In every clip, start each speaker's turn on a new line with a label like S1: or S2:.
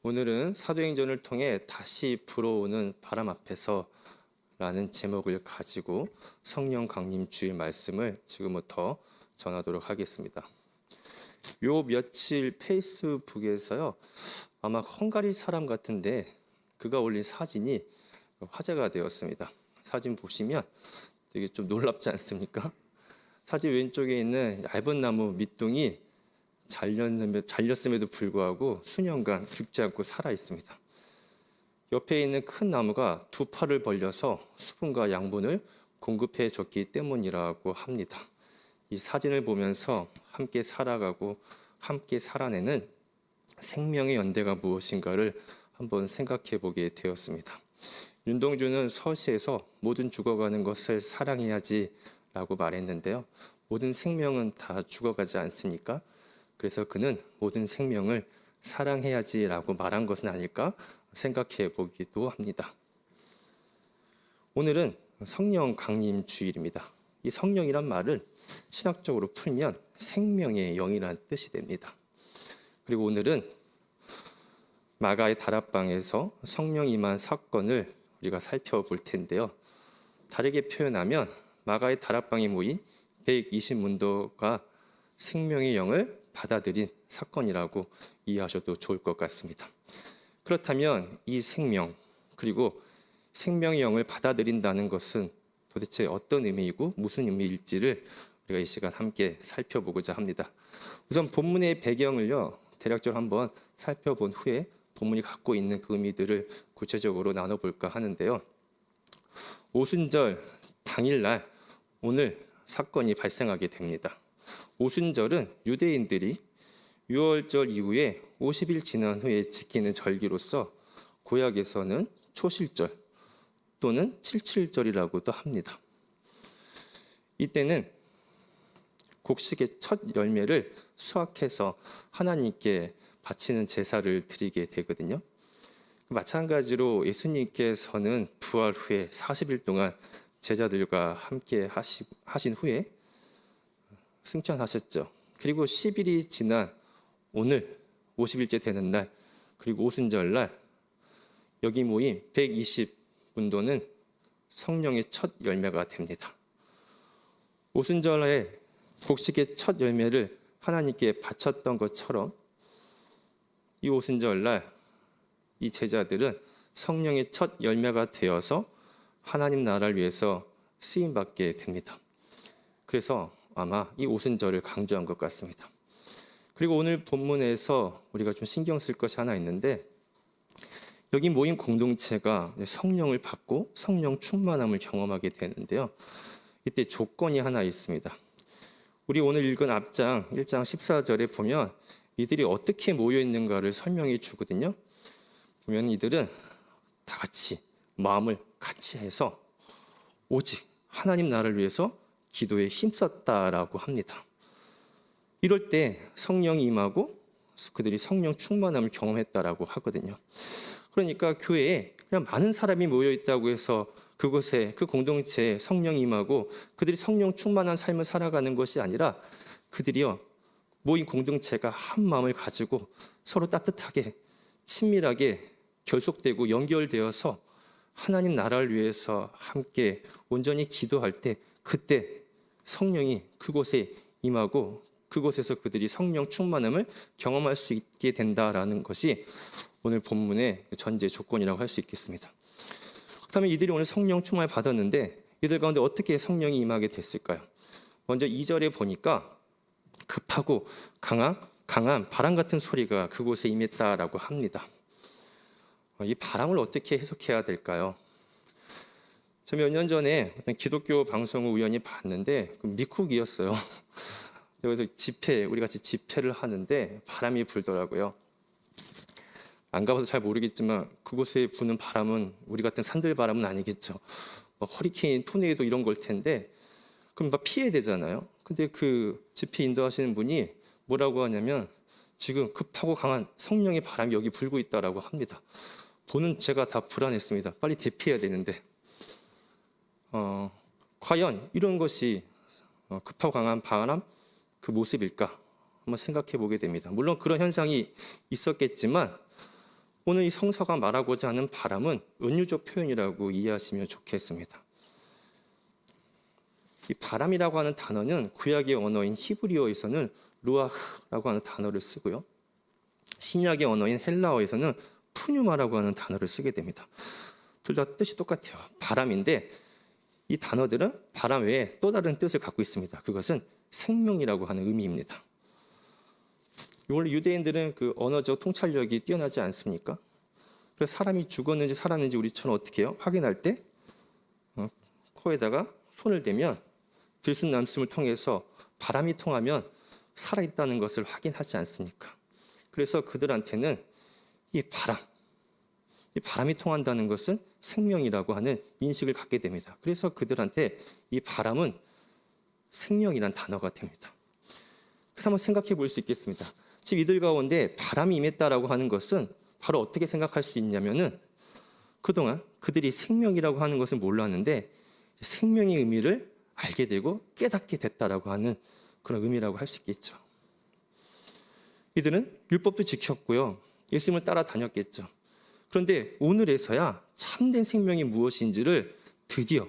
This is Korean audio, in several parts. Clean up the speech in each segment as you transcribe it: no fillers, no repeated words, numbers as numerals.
S1: 오늘은 사도행전을 통해 다시 불어오는 바람 앞에서 라는 제목을 가지고 성령 강림 주일 말씀을 지금부터 전하도록 하겠습니다. 요 며칠 페이스북에서요, 아마 헝가리 사람 같은데 그가 올린 사진이 화제가 되었습니다. 사진 보시면 되게 좀 놀랍지 않습니까? 사진 왼쪽에 있는 얇은 나무 밑둥이 잘렸음에도 불구하고 수년간 죽지 않고 살아 있습니다. 옆에 있는 큰 나무가 두 팔을 벌려서 수분과 양분을 공급해 줬기 때문이라고 합니다. 이 사진을 보면서 함께 살아가고 함께 살아내는 생명의 연대가 무엇인가를 한번 생각해 보게 되었습니다. 윤동주는 서시에서 모든 죽어가는 것을 사랑해야지 라고 말했는데요. 모든 생명은 다 죽어가지 않습니까? 그래서 그는 모든 생명을 사랑해야지 라고 말한 것은 아닐까 생각해 보기도 합니다. 오늘은 성령 강림 주일입니다. 이 성령이란 말을 신학적으로 풀면 생명의 영이라는 뜻이 됩니다. 그리고 오늘은 마가의 다락방에서 성령 임한 사건을 우리가 살펴볼 텐데요. 다르게 표현하면 마가의 다락방에 모인 120문도가 생명의 영을 받아들인 사건이라고 이해하셔도 좋을 것 같습니다. 그렇다면 이 생명, 그리고 생명의 영을 받아들인다는 것은 도대체 어떤 의미이고 무슨 의미일지를 우리가 이 시간 함께 살펴보고자 합니다. 우선 본문의 배경을요, 대략적으로 한번 살펴본 후에 본문이 갖고 있는 그 의미들을 구체적으로 나눠볼까 하는데요. 오순절 당일날 오늘 사건이 발생하게 됩니다. 오순절은 유대인들이 유월절 이후에 50일 지난 후에 지키는 절기로서 구약에서는 초실절 또는 칠칠절이라고도 합니다. 이때는 곡식의 첫 열매를 수확해서 하나님께 바치는 제사를 드리게 되거든요. 마찬가지로 예수님께서는 부활 후에 40일 동안 제자들과 함께 하신 후에 승천하셨죠. 그리고 10일이 지난 오늘 50일째 되는 날, 그리고 오순절 날 여기 모인 120문도는 성령의 첫 열매가 됩니다. 오순절에 곡식의 첫 열매를 하나님께 바쳤던 것처럼 이 오순절 날 이 제자들은 성령의 첫 열매가 되어서 하나님 나라를 위해서 쓰임받게 됩니다. 그래서 아마 이 오순절을 강조한 것 같습니다. 그리고 오늘 본문에서 우리가 좀 신경 쓸 것이 하나 있는데, 여기 모인 공동체가 성령을 받고 성령 충만함을 경험하게 되는데요. 이때 조건이 하나 있습니다. 우리 오늘 읽은 앞장 1장 14절에 보면 이들이 어떻게 모여 있는가를 설명해 주거든요. 보면 이들은 다 같이 마음을 같이 해서 오직 하나님 나라를 위해서 기도에 힘썼다라고 합니다. 이럴 때 성령이 임하고 그들이 성령 충만함을 경험했다라고 하거든요. 그러니까 교회에 그냥 많은 사람이 모여 있다고 해서 그곳에 그 공동체에 성령이 임하고 그들이 성령 충만한 삶을 살아가는 것이 아니라 그들이요 모인 공동체가 한 마음을 가지고 서로 따뜻하게 친밀하게 결속되고 연결되어서 하나님 나라를 위해서 함께 온전히 기도할 때 그때 성령이 그곳에 임하고 그곳에서 그들이 성령 충만함을 경험할 수 있게 된다라는 것이 오늘 본문의 전제 조건이라고 할 수 있겠습니다. 그렇다면 이들이 오늘 성령 충만을 받았는데 이들 가운데 어떻게 성령이 임하게 됐을까요? 먼저 2절에 보니까 급하고 강한 바람 같은 소리가 그곳에 임했다라고 합니다. 이 바람을 어떻게 해석해야 될까요? 저 몇 년 전에 어떤 기독교 방송을 우연히 봤는데 미국이었어요. 여기서 우리 같이 집회를 하는데 바람이 불더라고요. 안 가봐서 잘 모르겠지만 그곳에 부는 바람은 우리 같은 산들 바람은 아니겠죠. 허리케인, 토네이도 이런 걸 텐데 그럼 막 피해야 되잖아요. 근데 그 집회 인도하시는 분이 뭐라고 하냐면 지금 급하고 강한 성령의 바람이 여기 불고 있다라고 합니다. 보는 제가 다 불안했습니다. 빨리 대피해야 되는데 과연 이런 것이 급하고 강한 바람 그 모습일까 한번 생각해 보게 됩니다. 물론 그런 현상이 있었겠지만 오늘 이 성서가 말하고자 하는 바람은 은유적 표현이라고 이해하시면 좋겠습니다. 이 바람이라고 하는 단어는 구약의 언어인 히브리어에서는 루아흐라고 하는 단어를 쓰고요. 신약의 언어인 헬라어에서는 푸뉴마라고 하는 단어를 쓰게 됩니다. 둘 다 뜻이 똑같아요. 바람인데 이 단어들은 바람 외에 또 다른 뜻을 갖고 있습니다. 그것은 생명이라고 하는 의미입니다. 원래 유대인들은 그 언어적 통찰력이 뛰어나지 않습니까? 그래서 사람이 죽었는지 살았는지 우리처럼 어떻게 해요? 확인할 때 코에다가 손을 대면 들숨날숨을 통해서 바람이 통하면 살아있다는 것을 확인하지 않습니까? 그래서 그들한테는 이 바람이 통한다는 것은 생명이라고 하는 인식을 갖게 됩니다. 그래서 그들한테 이 바람은 생명이란 단어가 됩니다. 그래서 한번 생각해 볼 수 있겠습니다. 지금 이들 가운데 바람이 임했다라고 하는 것은 바로 어떻게 생각할 수 있냐면은 그동안 그들이 생명이라고 하는 것을 몰랐는데 생명의 의미를 알게 되고 깨닫게 됐다라고 하는 그런 의미라고 할 수 있겠죠. 이들은 율법도 지켰고요. 예수님을 따라다녔겠죠. 그런데 오늘에서야 참된 생명이 무엇인지를 드디어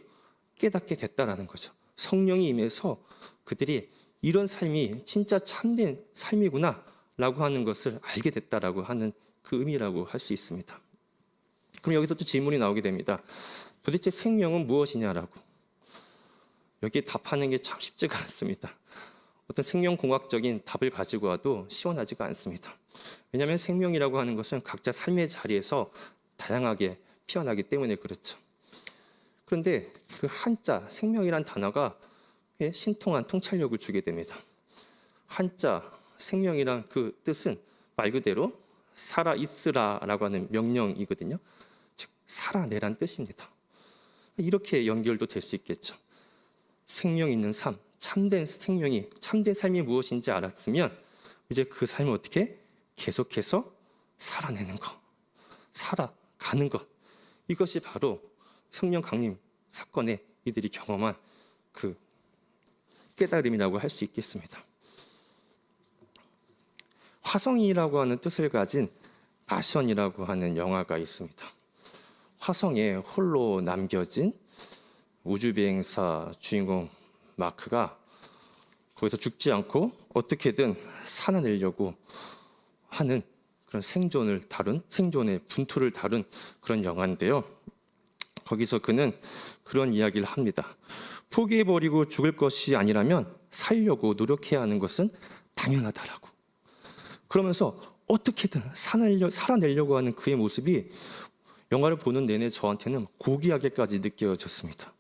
S1: 깨닫게 됐다라는 거죠. 성령이 임해서 그들이 이런 삶이 진짜 참된 삶이구나 라고 하는 것을 알게 됐다라고 하는 그 의미라고 할 수 있습니다. 그럼 여기서 또 질문이 나오게 됩니다. 도대체 생명은 무엇이냐라고. 여기에 답하는 게 참 쉽지가 않습니다. 어떤 생명공학적인 답을 가지고 와도 시원하지가 않습니다. 왜냐하면 생명이라고 하는 것은 각자 삶의 자리에서 다양하게 피어나기 때문에 그렇죠. 그런데 그 한자 생명이란 단어가 신통한 통찰력을 주게 됩니다. 한자 생명이란 그 뜻은 말 그대로 살아있으라라고 하는 명령이거든요. 즉 살아내란 뜻입니다. 이렇게 연결도 될 수 있겠죠. 생명 있는 삶, 참된 생명이, 참된 삶이 무엇인지 알았으면 이제 그 삶을 어떻게 계속해서 살아내는 것, 살아가는 것. 이것이 바로 성령 강림 사건에 이들이 경험한 그 깨달음이라고 할 수 있겠습니다. 화성이라고 하는 뜻을 가진 마션이라고 하는 영화가 있습니다. 화성에 홀로 남겨진 우주비행사 주인공 마크가 거기서 죽지 않고 어떻게든 살아내려고 하는 그런 생존의 분투를 다룬 그런 영화인데요. 거기서 그는 그런 이야기를 합니다. 포기해버리고 죽을 것이 아니라면 살려고 노력해야 하는 것은 당연하다라고. 그러면서 어떻게든 살아내려고 하는 그의 모습이 영화를 보는 내내 저한테는 고귀하게까지 느껴졌습니다.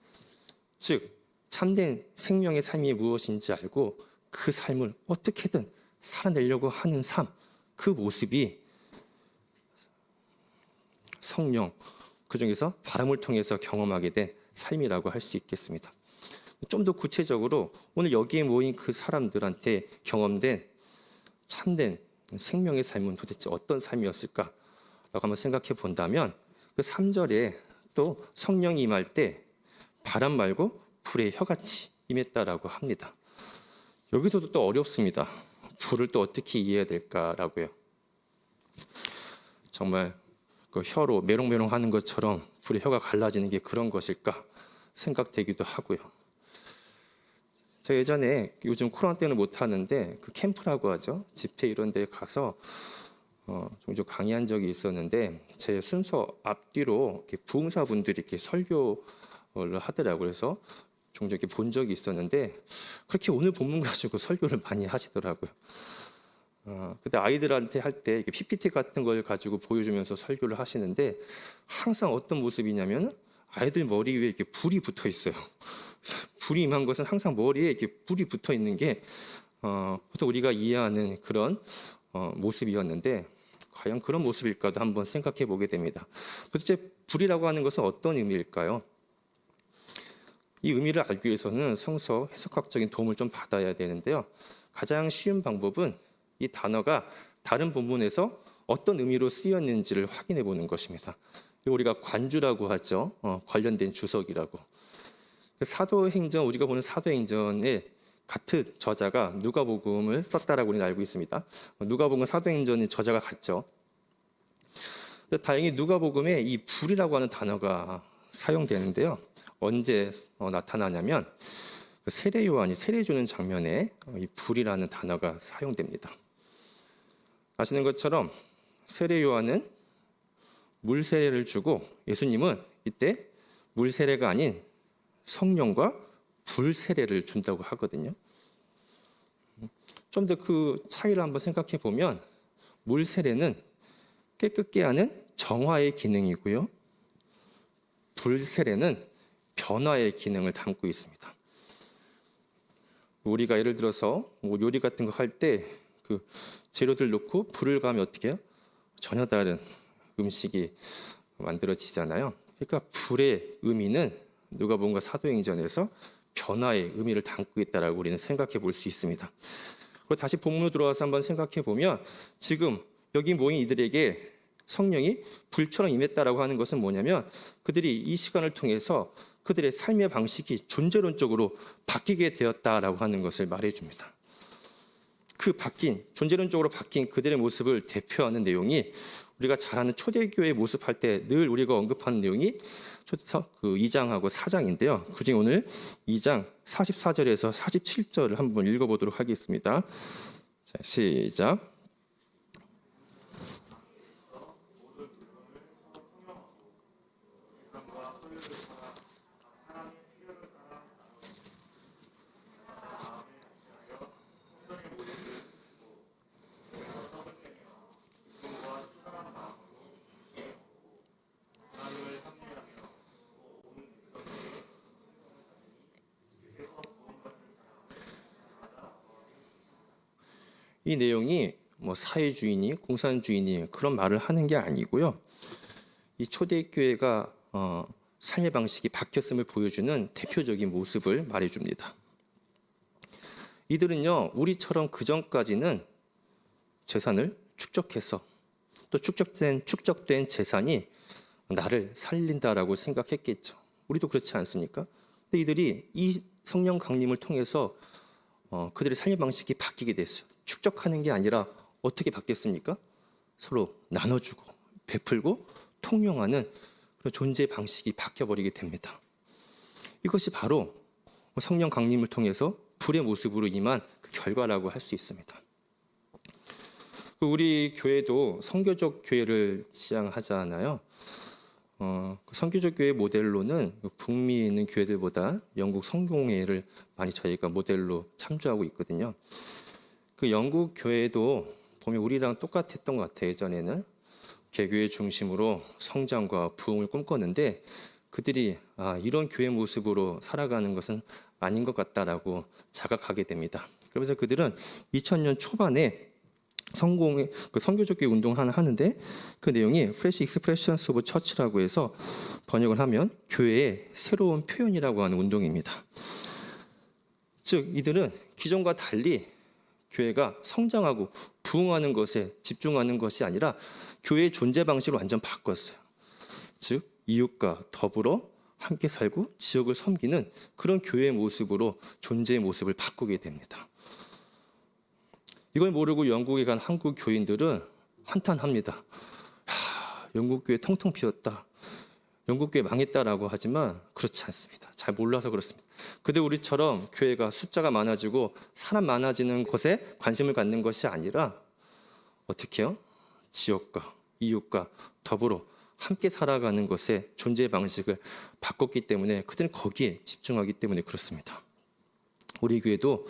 S1: 즉 참된 생명의 삶이 무엇인지 알고 그 삶을 어떻게든 살아내려고 하는 삶, 그 모습이 성령, 그중에서 바람을 통해서 경험하게 된 삶이라고 할 수 있겠습니다. 좀 더 구체적으로 오늘 여기에 모인 그 사람들한테 경험된 참된 생명의 삶은 도대체 어떤 삶이었을까라고 한번 생각해 본다면 그 3절에 또 성령이 임할 때 바람 말고 불의 혀같이 임했다라고 합니다. 여기서도 또 어렵습니다. 불을 또 어떻게 이해해야 될까라고요. 정말 그 혀로 메롱메롱 하는 것처럼 불의 혀가 갈라지는 게 그런 것일까 생각되기도 하고요. 제가 예전에 요즘 코로나 때는 못 하는데 그 캠프라고 하죠. 집회 이런 데 가서 종종 강의한 적이 있었는데 제 순서 앞뒤로 이렇게 부흥사분들이 이렇게 설교를 하더라고요. 그래서 종종 이렇게 본 적이 있었는데 그렇게 오늘 본문 가지고 설교를 많이 하시더라고요. 근데 아이들한테 할 때 PPT 같은 걸 가지고 보여주면서 설교를 하시는데 항상 어떤 모습이냐면 아이들 머리 위에 이렇게 불이 붙어 있어요. 불이 임한 것은 항상 머리에 이렇게 불이 붙어 있는 게 보통 우리가 이해하는 그런 모습이었는데 과연 그런 모습일까도 한번 생각해 보게 됩니다. 도대체 불이라고 하는 것은 어떤 의미일까요? 이 의미를 알기 위해서는 성서 해석학적인 도움을 좀 받아야 되는데요. 가장 쉬운 방법은 이 단어가 다른 본문에서 어떤 의미로 쓰였는지를 확인해 보는 것입니다. 우리가 관주라고 하죠. 관련된 주석이라고. 사도행전, 우리가 보는 사도행전의 같은 저자가 누가복음을 썼다라고 우리는 알고 있습니다. 누가복음 사도행전의 저자가 같죠. 근데 다행히 누가복음에 이 불이라고 하는 단어가 사용되는데요. 언제 나타나냐면 그 세례 요한이 세례 주는 장면에 이 불이라는 단어가 사용됩니다. 아시는 것처럼 세례 요한은 물 세례를 주고 예수님은 이때 물 세례가 아닌 성령과 불 세례를 준다고 하거든요. 좀 더 그 차이를 한번 생각해 보면 물 세례는 깨끗게 하는 정화의 기능이고요. 불 세례는 변화의 기능을 담고 있습니다. 우리가 예를 들어서 뭐 요리 같은 거 할 때 그 재료들 넣고 불을 가면 어떻게 해요? 전혀 다른 음식이 만들어지잖아요. 그러니까 불의 의미는 누가복음과 사도행전에서 변화의 의미를 담고 있다라고 우리는 생각해 볼 수 있습니다. 그리고 다시 본문으로 들어와서 한번 생각해 보면 지금 여기 모인 이들에게 성령이 불처럼 임했다라고 하는 것은 뭐냐면 그들이 이 시간을 통해서 그들의 삶의 방식이 존재론적으로 바뀌게 되었다라고 하는 것을 말해줍니다. 그 존재론적으로 바뀐 그들의 모습을 대표하는 내용이 우리가 잘 아는 초대교회 모습할 때 늘 우리가 언급하는 내용이 그 2장하고 4장인데요. 그중에 오늘 2장 44절에서 47절을 한번 읽어보도록 하겠습니다. 자, 시작. 이 내용이 뭐 사회주의니 공산주의니 그런 말을 하는 게 아니고요. 이 초대교회가 삶의 방식이 바뀌었음을 보여주는 대표적인 모습을 말해줍니다. 이들은요, 우리처럼 그 전까지는 재산을 축적해서 또 축적된 재산이 나를 살린다라고 생각했겠죠. 우리도 그렇지 않습니까? 근데 이들이 이 성령 강림을 통해서 그들의 삶의 방식이 바뀌게 됐어요. 축적하는 게 아니라 어떻게 바뀌었습니까? 서로 나눠주고 베풀고 통용하는 그런 존재 방식이 바뀌어버리게 됩니다. 이것이 바로 성령 강림을 통해서 불의 모습으로 임한 그 결과라고 할 수 있습니다. 우리 교회도 선교적 교회를 지향하잖아요. 선교적 교회 모델로는 북미에 있는 교회들보다 영국 성공회를 많이 저희가 모델로 참조하고 있거든요. 그 영국 교회도 보면 우리랑 똑같았던 것 같아요. 예전에는 개교회 중심으로 성장과 부흥을 꿈꿨는데 그들이 이런 교회 모습으로 살아가는 것은 아닌 것 같다라고 자각하게 됩니다. 그러면서 그들은 2000년 초반에 선교적 교회 운동을 하나 하는데 그 내용이 Fresh Expressions of Church라고 해서 번역을 하면 교회의 새로운 표현이라고 하는 운동입니다. 즉 이들은 기존과 달리 교회가 성장하고 부흥하는 것에 집중하는 것이 아니라 교회의 존재 방식을 완전 바꿨어요. 즉 이웃과 더불어 함께 살고 지역을 섬기는 그런 교회의 모습으로 존재의 모습을 바꾸게 됩니다. 이걸 모르고 영국에 간 한국 교인들은 한탄합니다. 영국 교회 텅텅 비었다. 영국 교회 망했다라고 하지만 그렇지 않습니다. 잘 몰라서 그렇습니다. 그들 우리처럼 교회가 숫자가 많아지고 사람 많아지는 것에 관심을 갖는 것이 아니라 어떻게 해요? 지역과 이웃과 더불어 함께 살아가는 것에 존재 방식을 바꿨기 때문에 그들은 거기에 집중하기 때문에 그렇습니다. 우리 교회도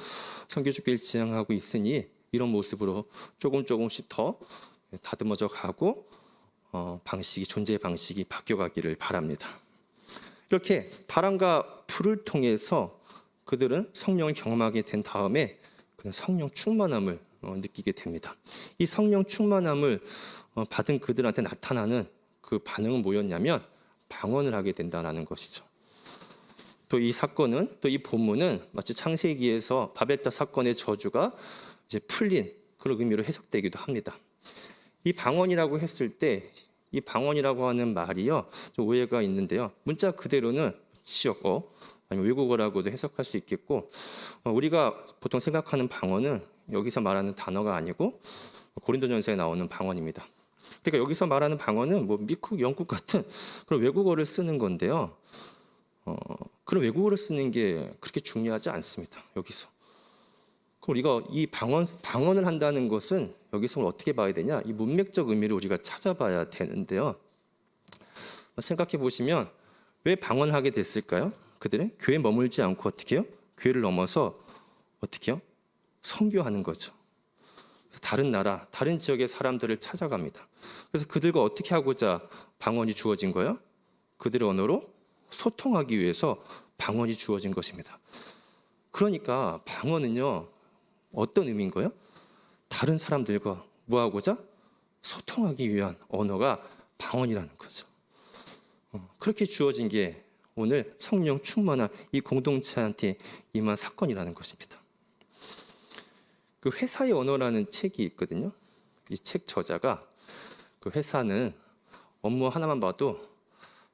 S1: 선교적 교회를 지향하고 있으니 이런 모습으로 조금씩 더 다듬어져 가고 존재의 방식이 바뀌어가기를 바랍니다. 이렇게 바람과 불을 통해서 그들은 성령을 경험하게 된 다음에 그는 성령 충만함을 느끼게 됩니다. 이 성령 충만함을 받은 그들한테 나타나는 그 반응은 뭐였냐면 방언을 하게 된다는 것이죠. 또 이 사건은 또 이 본문은 마치 창세기에서 바벨탑 사건의 저주가 이제 풀린 그런 의미로 해석되기도 합니다. 이 방언이라고 했을 때 이 방언이라고 하는 말이요 좀 오해가 있는데요. 문자 그대로는 지역어 아니면 외국어라고도 해석할 수 있겠고 우리가 보통 생각하는 방언은 여기서 말하는 단어가 아니고 고린도전서에 나오는 방언입니다. 그러니까 여기서 말하는 방언은 뭐 미국, 영국 같은 그런 외국어를 쓰는 건데요. 그런 외국어를 쓰는 게 그렇게 중요하지 않습니다. 여기서. 그럼 우리가 이 방언을 한다는 것은 여기서 어떻게 봐야 되냐? 이 문맥적 의미를 우리가 찾아봐야 되는데요. 생각해 보시면 왜 방언하게 됐을까요? 그들은 교회에 머물지 않고 어떻게 해요? 교회를 넘어서 어떻게 해요? 선교하는 거죠. 다른 나라, 다른 지역의 사람들을 찾아갑니다. 그래서 그들과 어떻게 하고자 방언이 주어진 거예요? 그들의 언어로 소통하기 위해서 방언이 주어진 것입니다. 그러니까 방언은요, 어떤 의미인 거예요? 다른 사람들과 뭐 하고자? 소통하기 위한 언어가 방언이라는 거죠. 그렇게 주어진 게 오늘 성령 충만한 이 공동체한테 임한 사건이라는 것입니다. 그 회사의 언어라는 책이 있거든요. 이 책 저자가 그 회사는 업무 하나만 봐도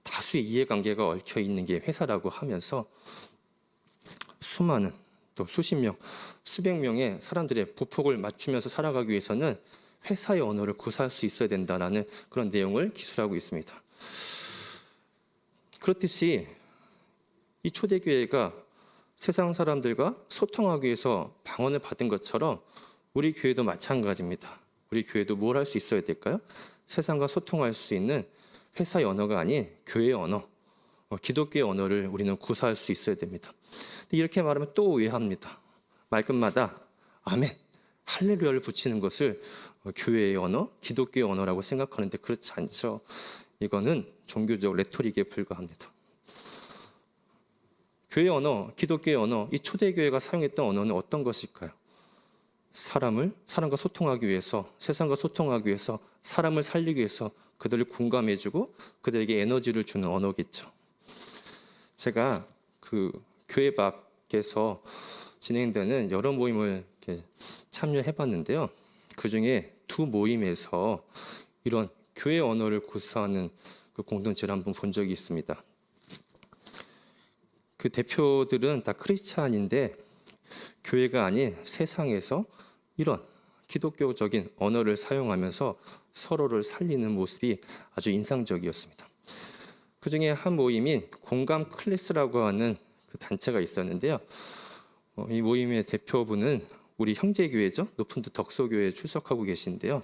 S1: 다수의 이해관계가 얽혀 있는 게 회사라고 하면서 수많은 또 수십 명, 수백 명의 사람들의 보폭을 맞추면서 살아가기 위해서는 회사의 언어를 구사할 수 있어야 된다는 그런 내용을 기술하고 있습니다. 그렇듯이 이 초대교회가 세상 사람들과 소통하기 위해서 방언을 받은 것처럼 우리 교회도 마찬가지입니다. 우리 교회도 뭘 할 수 있어야 될까요? 세상과 소통할 수 있는 회사의 언어가 아닌 교회의 언어, 기독교의 언어를 우리는 구사할 수 있어야 됩니다. 이렇게 말하면 또 오해합니다. 말끝마다 아멘, 할렐루야를 붙이는 것을 교회의 언어, 기독교의 언어라고 생각하는데 그렇지 않죠. 이거는 종교적 레토릭에 불과합니다. 교회의 언어, 기독교의 언어, 이 초대교회가 사용했던 언어는 어떤 것일까요? 사람과 소통하기 위해서, 세상과 소통하기 위해서, 사람을 살리기 위해서 그들을 공감해주고 그들에게 에너지를 주는 언어겠죠. 제가 그 교회 밖에서 진행되는 여러 모임을 참여해봤는데요. 그 중에 두 모임에서 이런 교회 언어를 구사하는 그 공동체를 한번 본 적이 있습니다. 그 대표들은 다 크리스찬인데 교회가 아닌 세상에서 이런 기독교적인 언어를 사용하면서 서로를 살리는 모습이 아주 인상적이었습니다. 그 중에 한 모임인 공감 클래스라고 하는 그 단체가 있었는데요. 이 모임의 대표분은 우리 형제교회죠. 높은드 덕소교회에 출석하고 계신데요.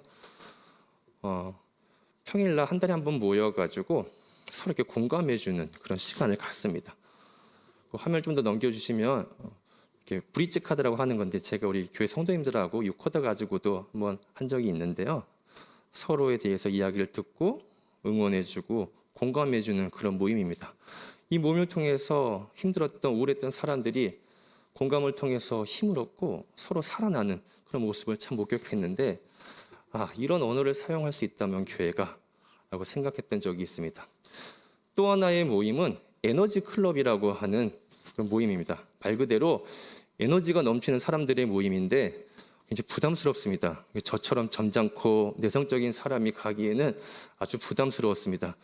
S1: 평일날 한 달에 한 번 모여가지고 서로 이렇게 공감해주는 그런 시간을 갖습니다. 그 화면을 좀 더 넘겨주시면 이렇게 브릿지 카드라고 하는 건데 제가 우리 교회 성도님들하고 이 코드 가지고도 한번 한 적이 있는데요. 서로에 대해서 이야기를 듣고 응원해주고 공감해주는 그런 모임입니다. 이 모임을 통해서 힘들었던 우울했던 사람들이 공감을 통해서 힘을 얻고 서로 살아나는 그런 모습을 참 목격했는데 이런 언어를 사용할 수 있다면 교회가 라고 생각했던 적이 있습니다. 또 하나의 모임은 에너지 클럽이라고 하는 그런 모임입니다. 말 그대로 에너지가 넘치는 사람들의 모임인데 굉장히 부담스럽습니다. 저처럼 점잖고 내성적인 사람이 가기에는 아주 부담스러웠습니다.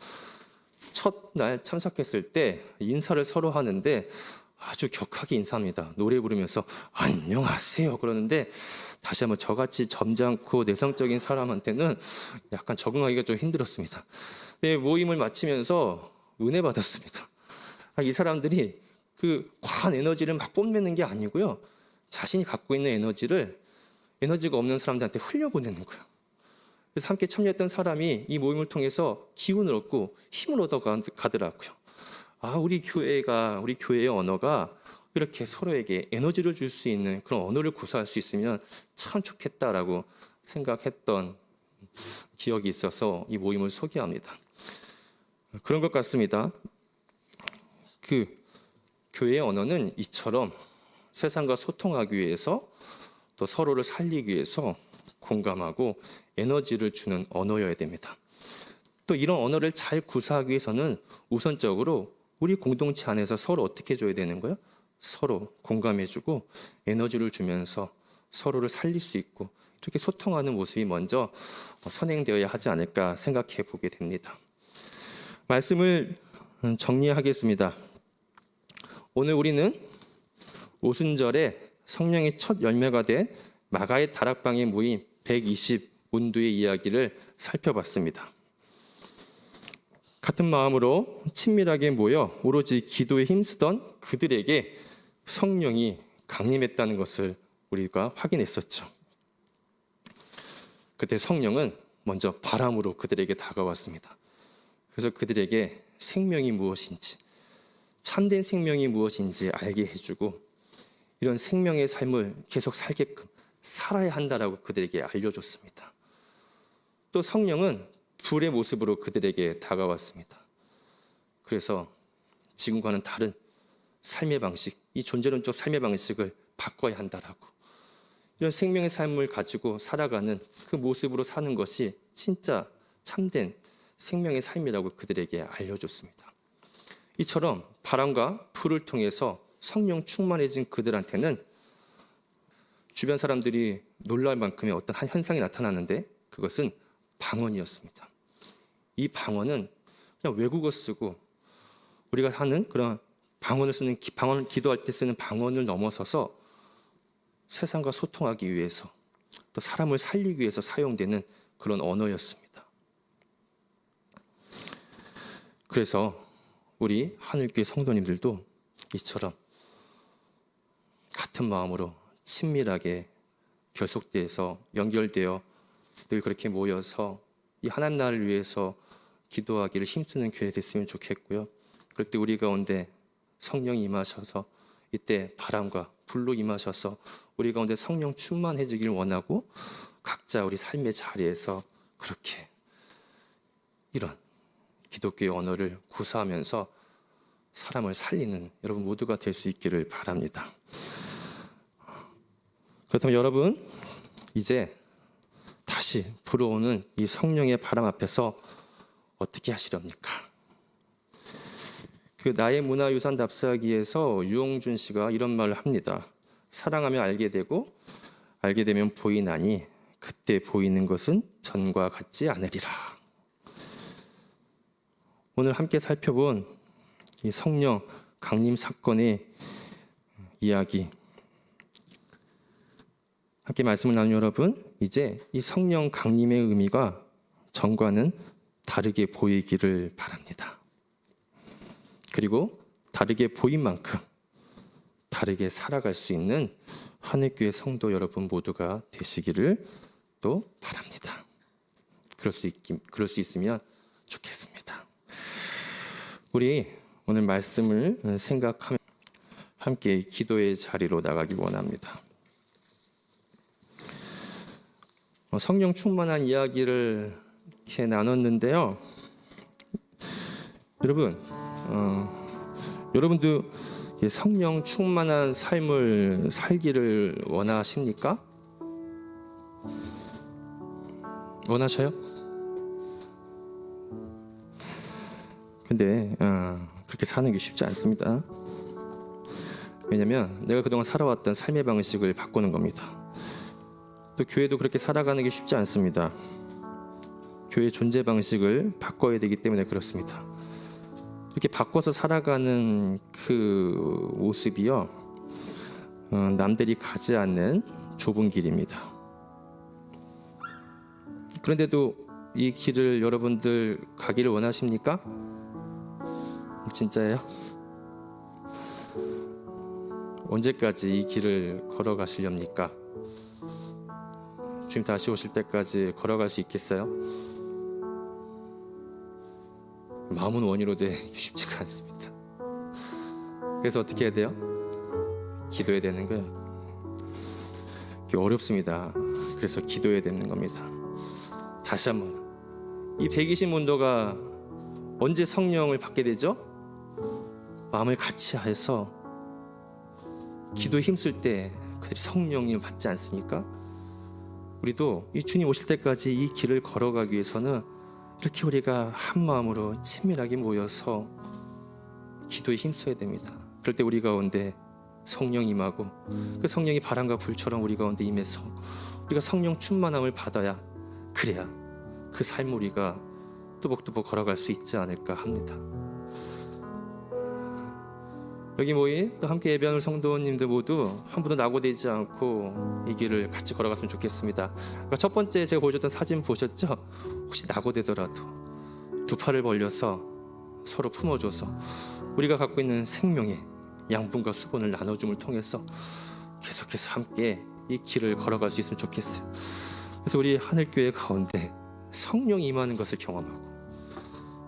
S1: 첫날 참석했을 때 인사를 서로 하는데 아주 격하게 인사합니다. 노래 부르면서 안녕하세요 그러는데 다시 한번 저같이 점잖고 내성적인 사람한테는 약간 적응하기가 좀 힘들었습니다. 네, 모임을 마치면서 은혜 받았습니다. 이 사람들이 그 과한 에너지를 막 뽐내는 게 아니고요. 자신이 갖고 있는 에너지가 없는 사람들한테 흘려보내는 거예요. 그래서 함께 참여했던 사람이 이 모임을 통해서 기운을 얻고 힘을 얻어가더라고요. 우리 교회의 언어가 이렇게 서로에게 에너지를 줄 수 있는 그런 언어를 구사할 수 있으면 참 좋겠다라고 생각했던 기억이 있어서 이 모임을 소개합니다. 그런 것 같습니다. 그 교회의 언어는 이처럼 세상과 소통하기 위해서 또 서로를 살리기 위해서 공감하고 에너지를 주는 언어여야 됩니다. 또 이런 언어를 잘 구사하기 위해서는 우선적으로 우리 공동체 안에서 서로 어떻게 해줘야 되는 거예요? 서로 공감해주고 에너지를 주면서 서로를 살릴 수 있고 이렇게 소통하는 모습이 먼저 선행되어야 하지 않을까 생각해 보게 됩니다. 말씀을 정리하겠습니다. 오늘 우리는 오순절에 성령의 첫 열매가 된 마가의 다락방에 모인 125 문도의 이야기를 살펴봤습니다. 같은 마음으로 친밀하게 모여 오로지 기도에 힘쓰던 그들에게 성령이 강림했다는 것을 우리가 확인했었죠. 그때 성령은 먼저 바람으로 그들에게 다가왔습니다. 그래서 그들에게 생명이 무엇인지, 참된 생명이 무엇인지 알게 해주고 이런 생명의 삶을 계속 살게끔 살아야 한다라고 그들에게 알려줬습니다. 또 성령은 불의 모습으로 그들에게 다가왔습니다. 그래서 지금과는 다른 삶의 방식, 이 존재론적 삶의 방식을 바꿔야 한다라고, 이런 생명의 삶을 가지고 살아가는 그 모습으로 사는 것이 진짜 참된 생명의 삶이라고 그들에게 알려줬습니다. 이처럼 바람과 불을 통해서 성령 충만해진 그들한테는 주변 사람들이 놀랄 만큼의 어떤 한 현상이 나타나는데 그것은 방언이었습니다. 이 방언은 그냥 외국어 쓰고 우리가 하는 그런 방언을 쓰는 방언을 기도할 때 쓰는 방언을 넘어서서 세상과 소통하기 위해서 또 사람을 살리기 위해서 사용되는 그런 언어였습니다. 그래서 우리 하늘교회 성도님들도 이처럼 같은 마음으로 친밀하게 결속돼서 연결되어 늘 그렇게 모여서 이 하나님 나라를 위해서 기도하기를 힘쓰는 교회 됐으면 좋겠고요. 그럴 때 우리 가운데 성령이 임하셔서 이때 바람과 불로 임하셔서 우리 가운데 성령 충만해지길 원하고 각자 우리 삶의 자리에서 그렇게 이런 기독교의 언어를 구사하면서 사람을 살리는 여러분 모두가 될 수 있기를 바랍니다. 그렇다면 여러분 이제 다시 불어오는 이 성령의 바람 앞에서 어떻게 하시렵니까? 그 나의 문화유산 답사기에서 유홍준 씨가 이런 말을 합니다. 사랑하며 알게 되고 알게 되면 보이나니 그때 보이는 것은 전과 같지 않으리라. 오늘 함께 살펴본 이 성령 강림 사건의 이야기, 함께 말씀을 나눈 여러분, 이제 이 성령 강림의 의미가 전과는 다르게 보이기를 바랍니다. 그리고 다르게 보인 만큼 다르게 살아갈 수 있는 하늘교회 성도 여러분 모두가 되시기를 또 바랍니다. 그럴 수 있으면 좋겠습니다. 우리 오늘 말씀을 생각하며 함께 기도의 자리로 나가기 원합니다. 성령 충만한 이야기를 이렇게 나눴는데요. 여러분도 성령 충만한 삶을 살기를 원하십니까? 원하셔요? 근데 그렇게 사는 게 쉽지 않습니다. 왜냐하면 내가 그동안 살아왔던 삶의 방식을 바꾸는 겁니다. 또 교회도 그렇게 살아가는 게 쉽지 않습니다. 교회 존재 방식을 바꿔야 되기 때문에 그렇습니다. 이렇게 바꿔서 살아가는 그 모습이요, 남들이 가지 않는 좁은 길입니다. 그런데도 이 길을 여러분들 가기를 원하십니까? 진짜예요? 언제까지 이 길을 걸어가시렵니까? 주님 다시 오실 때까지 걸어갈 수 있겠어요? 마음은 원이로되 쉽지가 않습니다. 그래서 어떻게 해야 돼요? 기도해야 되는 거예요. 이게 어렵습니다. 그래서 기도해야 되는 겁니다. 다시 한번, 이 120문도가 언제 성령을 받게 되죠? 마음을 같이 해서 기도에 힘쓸 때 그들이 성령을 받지 않습니까? 우리도 이 주님 오실 때까지 이 길을 걸어가기 위해서는 이렇게 우리가 한 마음으로 친밀하게 모여서 기도에 힘써야 됩니다. 그럴 때 우리 가운데 성령이 임하고 그 성령이 바람과 불처럼 우리 가운데 임해서 우리가 성령 충만함을 받아야, 그래야 그 삶을 우리가 뚜벅뚜벅 걸어갈 수 있지 않을까 합니다. 여기 모인 또 함께 예배하는 성도님들 모두 한 분도 낙오되지 않고 이 길을 같이 걸어갔으면 좋겠습니다. 그러니까 첫 번째 제가 보여줬던 사진 보셨죠? 혹시 낙오되더라도 두 팔을 벌려서 서로 품어줘서 우리가 갖고 있는 생명의 양분과 수분을 나눠줌을 통해서 계속해서 함께 이 길을 걸어갈 수 있으면 좋겠어요. 그래서 우리 하늘교회 가운데 성령이 임하는 것을 경험하고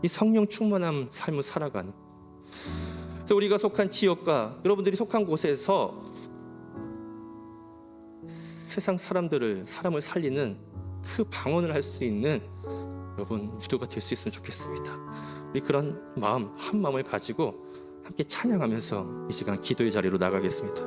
S1: 이 성령 충만한 삶을 살아가는, 그래서 우리가 속한 지역과 여러분들이 속한 곳에서 세상 사람을 살리는 그 방언을 할 수 있는 여러분 무도가 될 수 있으면 좋겠습니다. 우리 그런 마음, 한 마음을 가지고 함께 찬양하면서 이 시간 기도의 자리로 나가겠습니다.